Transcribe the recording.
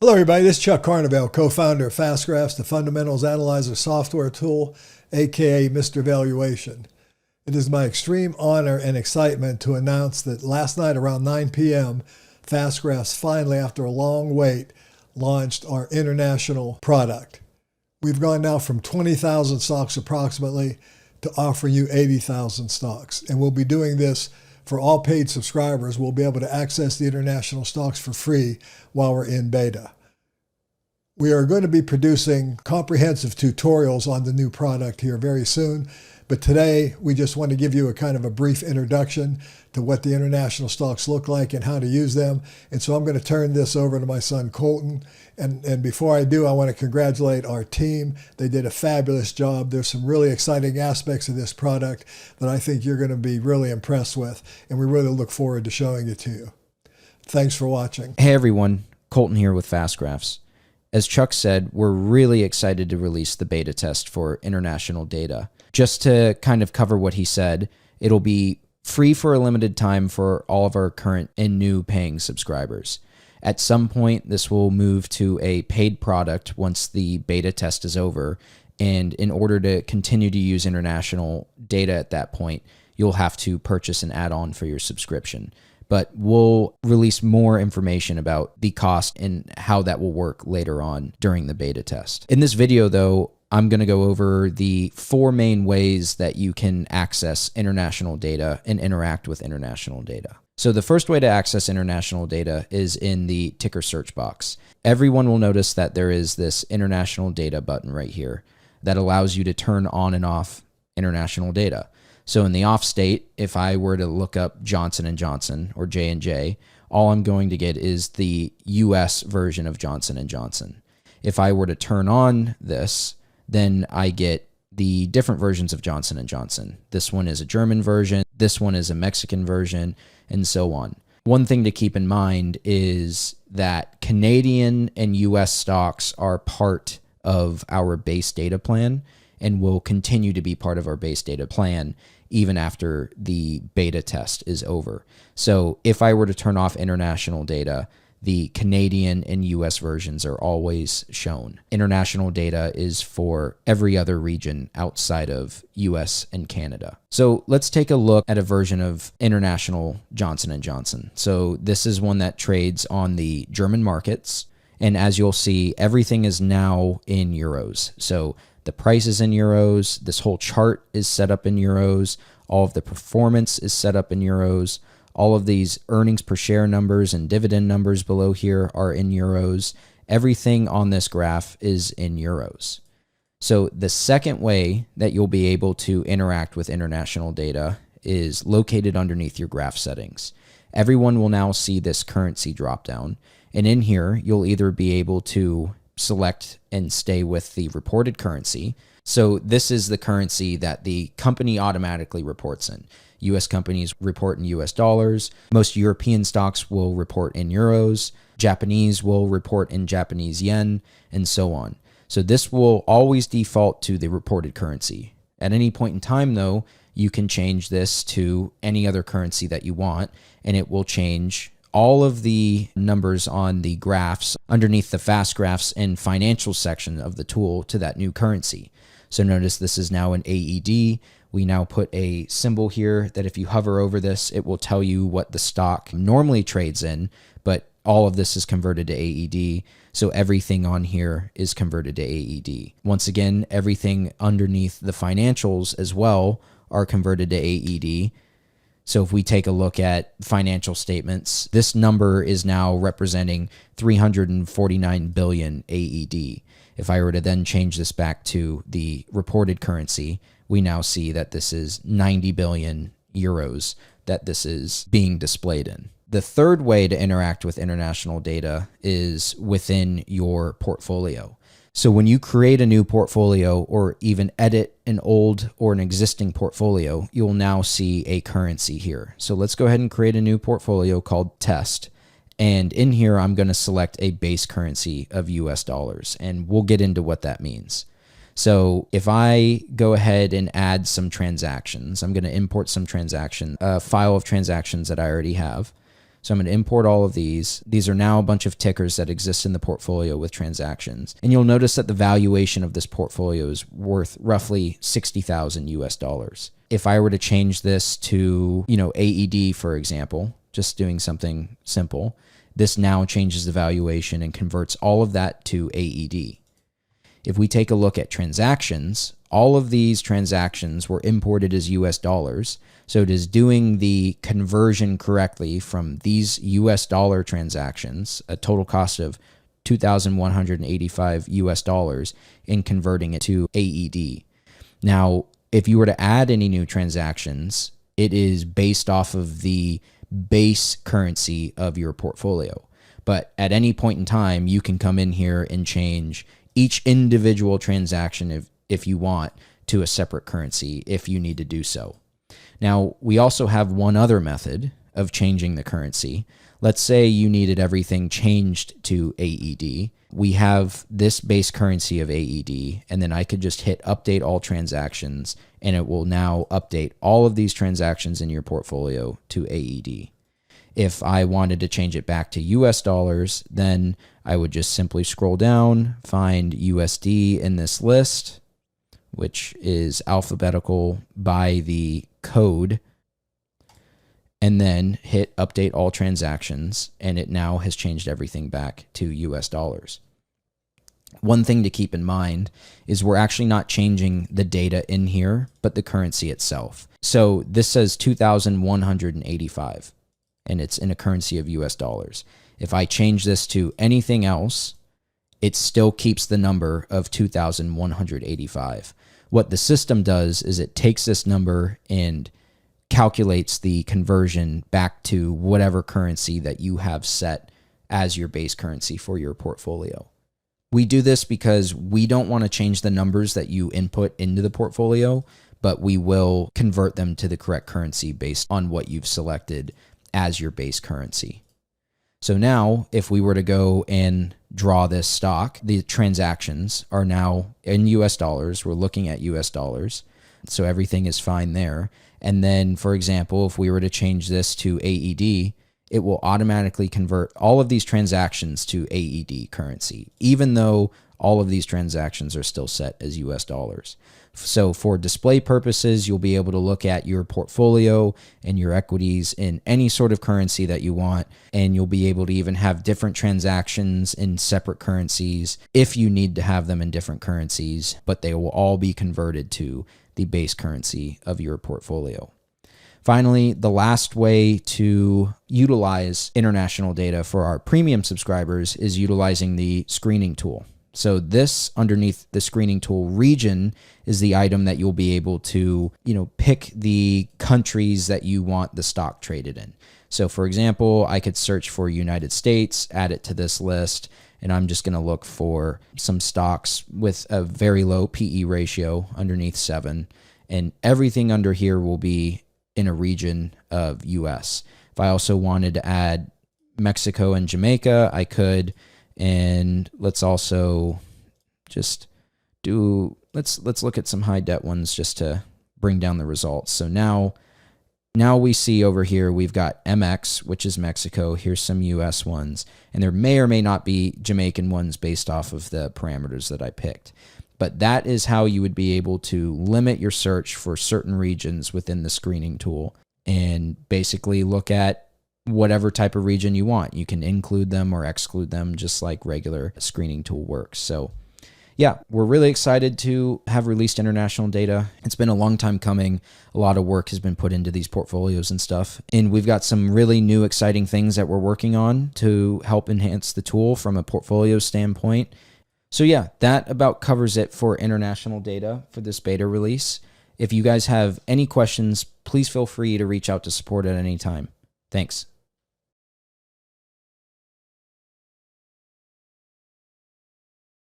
Hello, everybody. This is Chuck Carnevale, co-founder of FastGraphs, the Fundamentals Analyzer software tool, aka Mr. Valuation. It is my extreme honor and excitement to announce that last night around 9 p.m., FastGraphs finally, after a long wait, launched our international product. We've gone now from 20,000 stocks approximately to offering you 80,000 stocks. And we'll be doing this for all paid subscribers. We'll be able to access the international stocks for free while we're in beta. We are going to be producing comprehensive tutorials on the new product here very soon. But today, we just want to give you a kind of a brief introduction to what the international stocks look like and how to use them. And so I'm going to turn this over to my son, Colton. And before I do, I want to congratulate our team. They did a fabulous job. There's some really exciting aspects of this product that I think you're going to be really impressed with. And we really look forward to showing it to you. Thanks for watching. Hey everyone, Colton here with FastGraphs. As Chuck said, we're really excited to release the beta test for international data. Just to kind of cover what he said, it'll be free for a limited time for all of our current and new paying subscribers. At some point, this will move to a paid product once the beta test is over. And in order to continue to use international data at that point, you'll have to purchase an add-on for your subscription. But we'll release more information about the cost and how that will work later on during the beta test. In this video, though, I'm going to go over the 4 main ways that you can access international data and interact with international data. So the first way to access international data is in the ticker search box. Everyone will notice that there is this international data button right here that allows you to turn on and off international data. So in the off state, if I were to look up Johnson & Johnson or J&J, all I'm going to get is the US version of Johnson & Johnson. If I were to turn on this, then I get the different versions of Johnson & Johnson. This one is a German version, this one is a Mexican version, and so on. One thing to keep in mind is that Canadian and US stocks are part of our base data plan and will continue to be part of our base data plan even after the beta test is over. So if I were to turn off international data, the Canadian and US versions are always shown. International data is for every other region outside of US and Canada. So let's take a look at a version of international Johnson & Johnson. So this is one that trades on the German markets. And as you'll see, everything is now in euros. So the price is in euros. This whole chart is set up in euros. All of the performance is set up in euros. All of these earnings per share numbers and dividend numbers below here are in euros. Everything on this graph is in euros. So the second way that you'll be able to interact with international data is located underneath your graph settings. Everyone will now see this currency dropdown. And in here, you'll either be able to select and stay with the reported currency. So this is the currency that the company automatically reports in. US companies report in US dollars. Most European stocks will report in euros. Japanese will report in Japanese yen, and so on. So this will always default to the reported currency. At any point in time, though, you can change this to any other currency that you want, and it will change all of the numbers on the graphs underneath the FastGraphs and financial section of the tool to that new currency. So notice this is now an AED. We now put a symbol here that if you hover over this, it will tell you what the stock normally trades in, but all of this is converted to AED. So everything on here is converted to AED. Once again, everything underneath the financials as well are converted to AED. So if we take a look at financial statements, this number is now representing 349 billion AED. If I were to then change this back to the reported currency, we now see that this is 90 billion euros that this is being displayed in. The third way to interact with international data is within your portfolio. So when you create a new portfolio or even edit an old or an existing portfolio, you'll now see a currency here. So let's go ahead and create a new portfolio called Test. And in here, I'm going to select a base currency of US dollars, and we'll get into what that means. So if I go ahead and add some transactions, I'm going to import some transactions, a file of transactions that I already have. So I'm going to import all of these. These are now a bunch of tickers that exist in the portfolio with transactions. And you'll notice that the valuation of this portfolio is worth roughly 60,000 US dollars. If I were to change this to, AED, for example, just doing something simple, this now changes the valuation and converts all of that to AED. If we take a look at transactions, all of these transactions were imported as US dollars. So it is doing the conversion correctly from these US dollar transactions, a total cost of 2,185 US dollars, in converting it to AED. Now, if you were to add any new transactions, it is based off of the base currency of your portfolio. But at any point in time, you can come in here and change each individual transaction if you want to a separate currency if you need to do so. Now, we also have one other method of changing the currency. Let's say you needed everything changed to AED. We have this base currency of AED, and then I could just hit update all transactions, and it will now update all of these transactions in your portfolio to AED. If I wanted to change it back to US dollars, then I would just simply scroll down, find USD in this list, which is alphabetical by the code, and then hit update all transactions, and it now has changed everything back to US dollars. One thing to keep in mind is we're actually not changing the data in here, but the currency itself. So this says 2,185, and it's in a currency of US dollars. If I change this to anything else, it still keeps the number of 2,185. What the system does is it takes this number and calculates the conversion back to whatever currency that you have set as your base currency for your portfolio. We do this because we don't want to change the numbers that you input into the portfolio, but we will convert them to the correct currency based on what you've selected as your base currency. So now, if we were to go and draw this stock, the transactions are now in US dollars. We're looking at US dollars. So everything is fine there. And then, for example, if we were to change this to AED, it will automatically convert all of these transactions to AED currency, even though all of these transactions are still set as US dollars. So for display purposes, you'll be able to look at your portfolio and your equities in any sort of currency that you want, and you'll be able to even have different transactions in separate currencies if you need to have them in different currencies, but they will all be converted to the base currency of your portfolio. Finally, the last way to utilize international data for our premium subscribers is utilizing the screening tool. So this, underneath the screening tool, region is the item that you'll be able to, pick the countries that you want the stock traded in. So for example, I could search for United States, add it to this list, and I'm just going to look for some stocks with a very low PE ratio underneath 7, and everything under here will be in a region of US. If I also wanted to add Mexico and Jamaica, I could. And let's also just let's look at some high debt ones just to bring down the results. So now we see over here we've got MX, which is Mexico. Here's some US ones, and there may or may not be Jamaican ones based off of the parameters that I picked. But that is how you would be able to limit your search for certain regions within the screening tool and basically look at whatever type of region you want. You can include them or exclude them just like regular screening tool works. So yeah, we're really excited to have released international data. It's been a long time coming. A lot of work has been put into these portfolios and stuff. And we've got some really new exciting things that we're working on to help enhance the tool from a portfolio standpoint. So yeah, that about covers it for international data for this beta release. If you guys have any questions, please feel free to reach out to support at any time. Thanks.